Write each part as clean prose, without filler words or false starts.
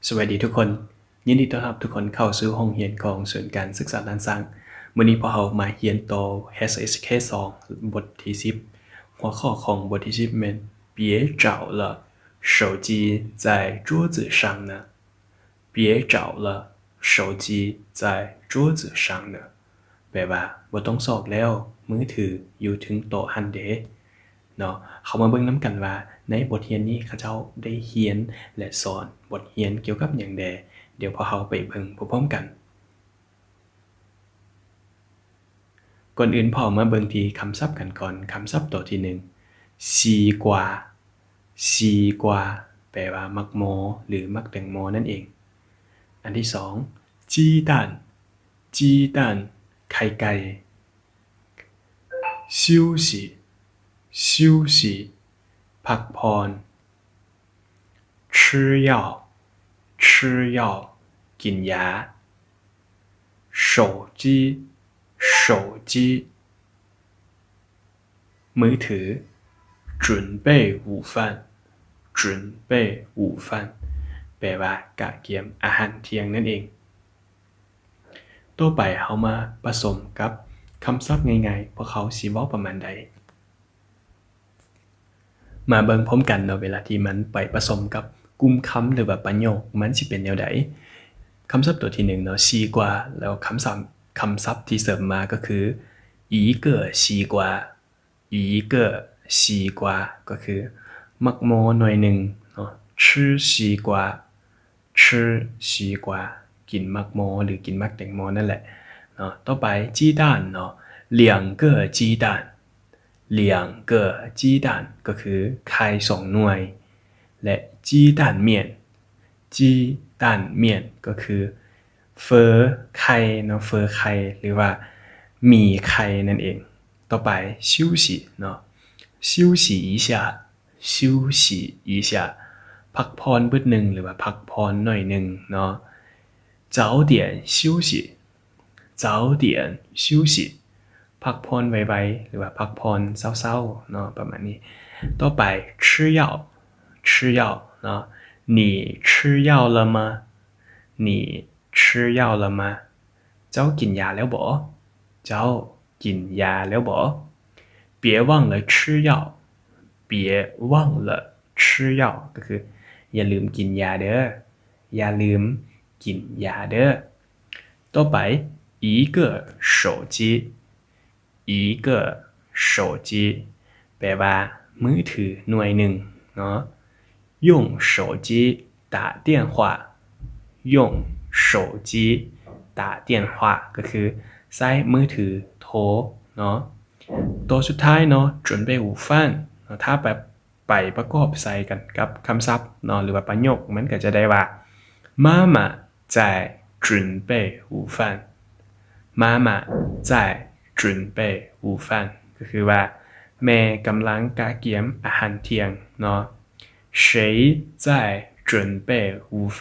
สวัสดีทุกคนยินดีต้อนรับทุกคนเข้าสู่ห้องเรียนของศูนย์การศึกษาล้านช้างวันนี้พวกเรามาเรียนต่อ HSK 2บทที่10หัวข้อของบทที่10เป็น别找了手机在桌子上呢别找了手机在桌子上呢แปลว่าบ่ต้องซอกแล้วมือถืออยู่ถึงโต๊ะหันเด้เนาะเขามาเบิ่งนำกันว่าในบทเรียนนี้เขาเจ้าได้เรียนและสอนบทเรียนเกี่ยวกับหยังแดเดี๋ยวพอเราไปเบิ่งพร้อมๆกันก่อนอื่นพอมาเบิ่งที่คำศัพท์กันก่อนคำศัพท์ตัวที่1ซีกว่าซีกว่าแปลว่ามักโมหรือมักแตงโมนั่นเองอันที่2จี้蛋จี้蛋ไข่ไก่休息休息พักผ่อน吃药吃药กินยา手机手机มือถือ准备午饭准备午饭แปลว่ากะเกียมอาหารเที่ยงนั่นเองต่อไปเฮามาผสมกับคำศัพท์ง่ายๆพวกเขาสิเว้าประมาณใดมาเบิ่งพร้อมกันเนาะเวลาที่มันไปผสมกับกลุ่มคำหรือว่าประโยคมันสิเป็นแนวใดคำศัพท์ตัวที่1เนาะซีกว่าแล้วคำศัพท์ที่เสริมมาก็คือ一个西瓜一个西瓜ก็คือมักโมหน่อยหนึ่งเนาะ吃西瓜吃西瓜กินมักโมหรือกินมักแตงโมนั่นแหละเนาะต่อไป鸡蛋เนาะ两个鸡蛋两个鸡蛋ก็คือไข่2หน่วยและ鸡蛋面鸡蛋面ก็คือเฟอไข่เนาะเฟอไข่หรือว่าหมี่ไข่นั่นเองต่อไป休息เนาะ休息一下休息一下พักผ่อนเบิดนึงหรือว่าพักผ่อนหน่อยนึงเนาะ早点休息早点休息พักผ่อนไวๆหรือว่าพักผ่อนเศร้าๆเนาะประมาณนี้ต่อไป吃药吃药เนาะ你吃药了吗你吃药了吗เจ้ากินยาแล้วบ่เจ้ากินยาแล้วบ่别忘了吃药别忘了吃药ก็คืออย่าลืมกินยาเด้ออย่าลืมกินยาเด้อต่อไป一个手机一个手机แปลว่ามือถือหน่วยหนึ่งเนาะ用手机打电话用手机打电话ก็คือใช้มือถือโทรเนาะตัวสุดท้ายเนาะ准备午饭ถ้าแบบไปประกอบใส่กันกับคำศัพท์เนาะหรือว่าประโยคมันก็จะได้ว่า妈妈在准备午饭妈妈在准备午饭ก็คือว่าแม่กำลังกะเกียมอาหารเที่ยงเนาะ谁在准备午饭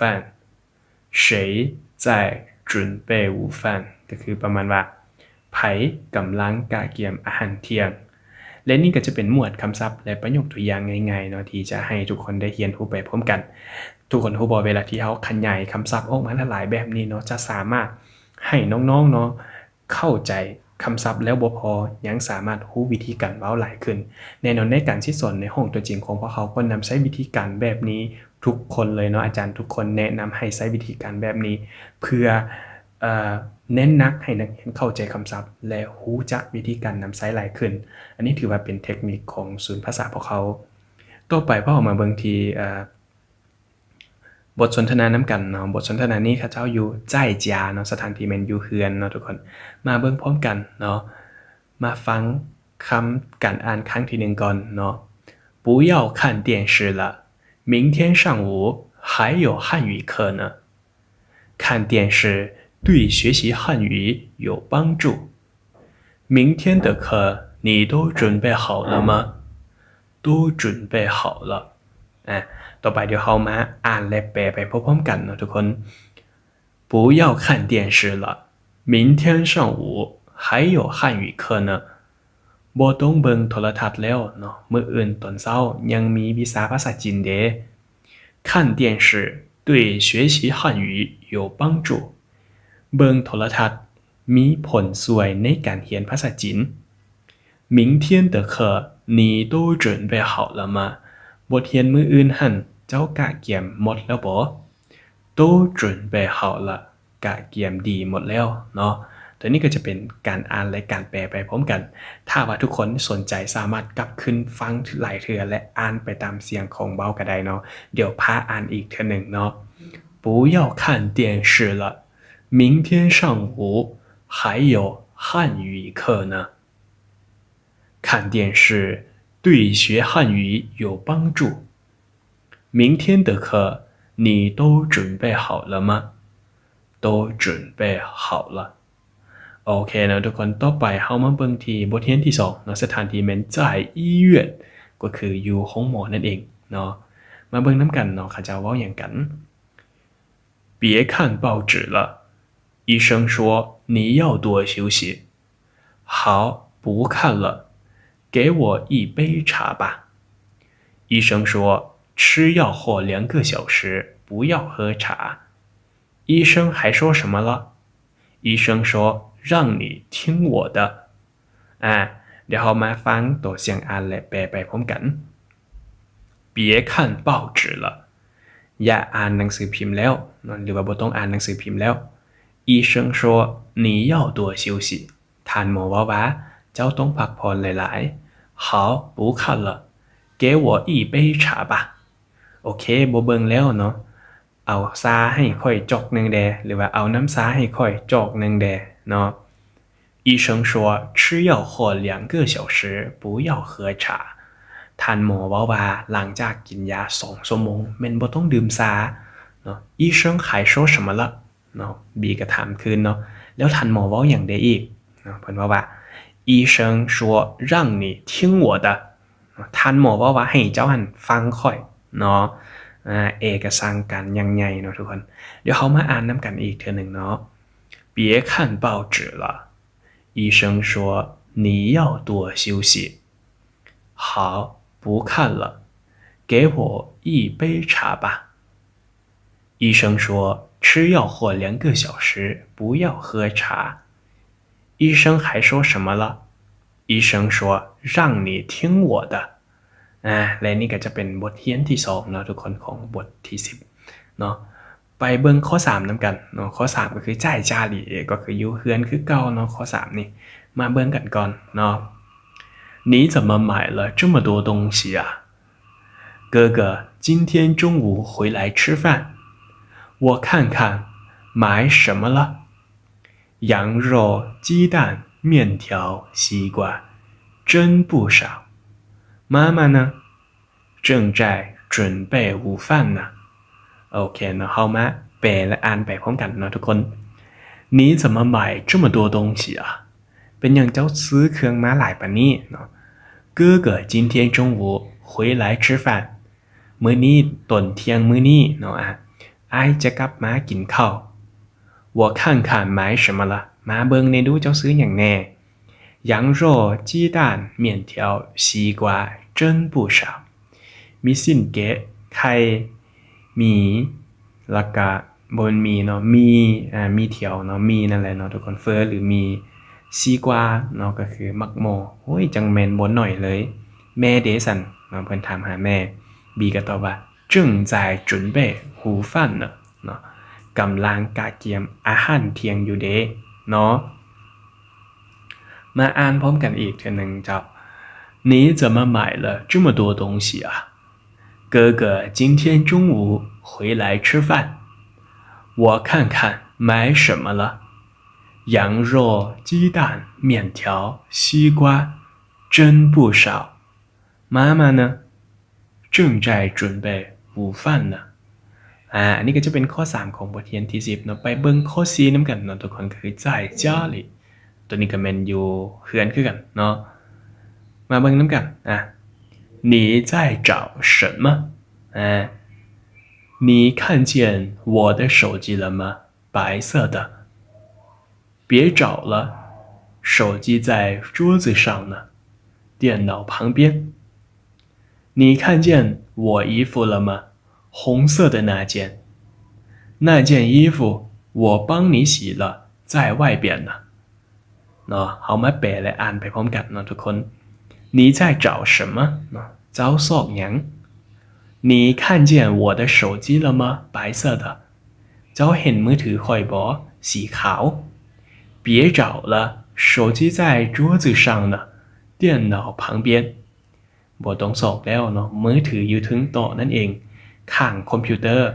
谁在准备午饭ก็คือประมาณว่าไผกำลังกะเกียมอาหารเที่ยงและนี่ก็จะเป็นหมวดคำศัพท์และประโยคตัวอย่างง่ายๆเนาะที่จะให้ทุกคนได้เรียนรู้ไปพร้อมกันทุกคนรู้บ่เวลาที่เฮาขยายคำศัพท์ออกมาหลายแบบนี้เนาะจะสามารถให้น้องๆเนาะเข้าใจคำศัพท์แล้วบ่พอยังสามารถรู้วิธีการเว้าหลายขึ้นแน่นอนในการที่สอนในห้องตัวจริงของพวกเขาก็นำใช้วิธีการแบบนี้ทุกคนเลยเนาะอาจารย์ทุกคนแนะนำให้ใช้วิธีการแบบนี้เพื่อเน้นนักให้นักเรียนเข้าใจคำศัพท์และรู้จักวิธีการนำใช้หลายขึ้นอันนี้ถือว่าเป็นเทคนิคของศูนย์ภาษาพวกเขาต่อไปพอออกมาเบิ่งที่บทสนทนานำกันเนาะบทสนทนานี้เขาเจ้าอยู่ใจจาเนาะสถานที่แม่นอยู่เฮือนเนาะทุกคนมาเบิ่งพร้อมกันเนาะมาฟังคำการอ่านครั้งที่1ก่อนเนาะ不要看电视了明天上午还有汉语课呢看电视对学习汉语有帮助明天的课你都准备好了吗都准备好了ต่อไปเดี๋ยวเรามาอ่านและแปลไปพร้อมๆกันเนาะทุกคน不要看电视了明天上午还有汉语课呢บ่ต้องเบิ่งโทรทัศน์แล้วเนาะมื้ออื่นตอนเช้ายังมีวิชาภาษาจีนเด้看电视对学习汉语有帮助เบิ่งโทรทัศน์มีผลช่วยในการเรียนภาษาจีน明天的课你都准备好了吗บทเรียนมื้ออื่นหั่นเจ้ากะเกียมหมดแล้วบ่都准备好了กะเกียมดีหมดแล้วเนาะตัวนี้ก็จะเป็นการอ่านและการแปลไปพร้อมกันถ้าว่าทุกคนสนใจสามารถกลับขึ้นฟังหลายเทื่อและอ่านไปตามเสียงของเบาก็ได้เนาะเดี๋ยวพาอ่านอีกเทื่อนึงเนาะ不要看电视了明天上午还有汉语课呢看电视对学汉语有帮助明天的课你都准备好了吗都准备好了โอเคนะทุกคนต่อไปเฮามาเบิ่งที่บทเรียนที่2เนาะสถานที่แม่นจ่าย医院ก็คืออยู่ห้องหมอนั่นเองเนาะมาเบิ่งนำกันเนาะเขาเจ้าเว้าหยังกัน别看报纸了医生说你要多休息好不看了给我一杯茶吧医生说吃药后2个小时不要喝茶医生还说什么了医生说让你听我的เดี๋ยวเรามาฟังตัวเสียงอ่านและแปลไปพร้อมกัน别看报纸了อย่าอ่านหนังสือพิมพ์แล้วหรือว่าบ่ต้องอ่านหนังสือพิมพ์แล้ว医生说你要多休息ท่านหมอว่าเจ้าต้องพักผ่อนหลายๆ好不看了给我一杯茶吧โอเคบ่เบิ่งแล้วเนาะเอาซาให้ค่อยจอกนึงแดหรือว่าเอาน้ำซาให้ค่อยจอกนึงแดเนาะ医生说吃药后2个小时不要喝茶ท่านหมอว่าหลังจากกินยา2ชั่วโมงแม่นบ่ต้องดื่มซาเนาะ医生还说什么了เนาะบีก็ถามคืนเนาะแล้วท่านหมอเว้าหยังได้อีกเนาะเพิ่นว่า医生说让你听我的ท่านหมอว่าให้เจ้าหันฟังค่อยเนาะเอกสารกันยังไงเนาะทุกคนเดี๋ยวเฮามาอ่านนำกันอีกเทื่อนึงเนาะ别看报纸了医生说你要多休息好不看了给我一杯茶吧医生说吃药后2个小时不要喝茶医生还说什么了医生说让你听我的และนี่ก็จะเป็นบทเรียนที่2เนาะทุกคนของบทที่10เนาะไปเบิ่งข้อ3นำกันเนาะข้อ3ก็คือจ่ายจาหลีก็คืออยู่เฮือนคือเก่าเนาะข้อ3นี่มาเบิ่งกันก่อนเนาะ你怎么买了这么多东西啊哥哥今天中午回来吃饭我看看买什么了羊肉鸡蛋面条西瓜真不少妈妈呢正在准备午饭呢โอเคเนาะเฮามาแปลและอ่านไปพร้อมกันเนาะทุกคน你怎么买这么多东西啊เป็นอย่างเจ้าซื้อเครื่องมาหลายปานนี้เนาะ哥哥今天中午回来吃饭มื้อนี้ตอนเที่ยงมื้อนี้เนาะอ้ายจะกลับมากินข้าว我看看买什么了มาเบิ่งในดูเจ้าซื้อหยังแน่羊肉鸡蛋面条西瓜真不少มีสิ้นแกะไข่หมีแล้วก็บนมีเนาะมีเถียวเนาะมีนั่นแหละเนาะทุกคนเฟอหรือมีซีกว่าเนาะก็คือมักโมโอ้ยจังแม่นบ่หน่อยเลยแม่เดซันเนาะเพิ่นถามหาแม่บีก็ตอบว่า正在准备午饭呢เนาะกำลังกะเกียมอาหารเที่ยงอยู่เด้เนาะมาอ่านพร้อมกันอีกเทื่อนึงเจ้า你怎么买了这么多东西啊哥哥今天中午回来吃饭我看看买什么了羊肉鸡蛋面条西瓜真不少妈妈呢正在准备午饭呢อันนี้ก็จะเป็นข้อ3ของบทเรียนที่10เนาะไปเบิ่งข้อ4นำกันเนาะทุกคนคือจ่ายจาหลีตัวนี้ก็แม่นอยู่เฮือนคือกันเนาะมาเบิ่งนำกัน你在找什么你看见我的手机了吗白色的别找了手机在桌子上呢电脑旁边你看见我衣服了吗红色的那件那件衣服我帮你洗了在外边呢เนาะเอามาแปลและอ่านไปพร้อมกันเนาะทุกคน你在找什么เนาะเจ้าซอกหยัง你看见我的手机了吗白色的เจ้าเห็นมือถือคอยบอสีขาว别找了手机在桌子上呢电脑旁边บ่ต้องสอกแล้วเนาะมือถืออยู่ถึงโต๊ะนั่นเองข้างคอมพิวเตอร์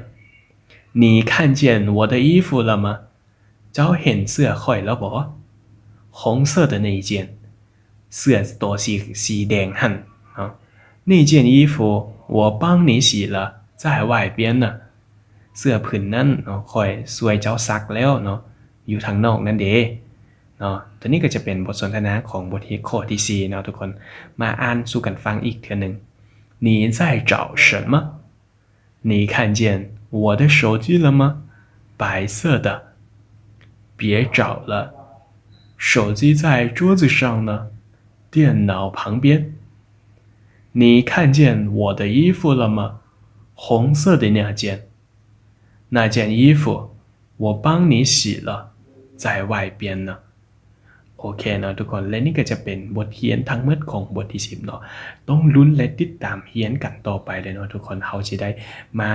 你看见我的衣服了吗เจ้าเห็นเสื้อคอยแล้วบอ红色的那一件เสื้อตัวสีแดงหั่นเนาะ那件衣服我帮你洗了在外边呢เสื้อผืนนั้นเนาะคอยสวยเจ้าซักแล้วเนาะอยู่ทางนอกนั่นเด้เนาะตัวนี้ก็จะเป็นบทสนทนาของบทที่ข้อที่4เนาะทุกคนมาอ่านสู่กันฟังอีกเทื่อนึง你在找什么你看见我的手机了吗白色的别找了手机在桌子上呢电脑旁边你看见我的衣服了吗红色的那件那件衣服我帮你洗了在外边呢โอเคเนาะทุกคนและนี่ก็จะเป็นบทเรียนทั้งหมดของบทที่10เนาะต้องลุ้นและติดตามเรียนกันต่อไปเลยเนาะทุกคนเฮาสิได้มา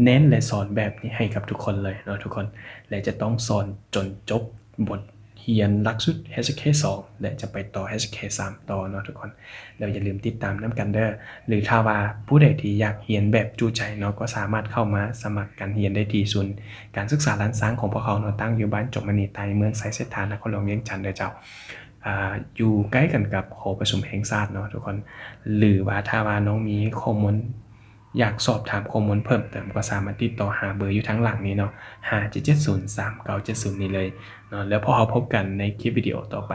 เน้นและสอนแบบนี้ให้กับทุกคนเลยเนาะทุกคนและจะต้องสอนจนจบบทเรียนหลักสูตร HSK 2และจะไปต่อ HSK 3ต่อเนาะทุกคนแล้วอย่าลืมติดตามนำกันเด้อหรือถ้าว่าผู้ใดที่อยากเรียนแบบจูใจเนาะก็สามารถเข้ามาสมัครการเรียนได้ที่ศูนย์การศึกษาล้านช้างของพวกเขาเนาะตั้งอยู่บ้านจงมณีใต้เมืองไซเสถานนครหลวงเวียงจันทน์เด้อเจ้าอยู่ใกล้กันกับหอประชุมแห่งชาติเนาะทุกคนหรือว่าถ้าว่าน้องมีข้อมูลอยากสอบถามข้อมูลเพิ่มเติมก็สามารถติดต่อหาเบอร์อยู่ทั้งหลังนี้เนาะ57703970นี้เลยเนาะแล้วพอเราพบกันในคลิปวิดีโอต่อไป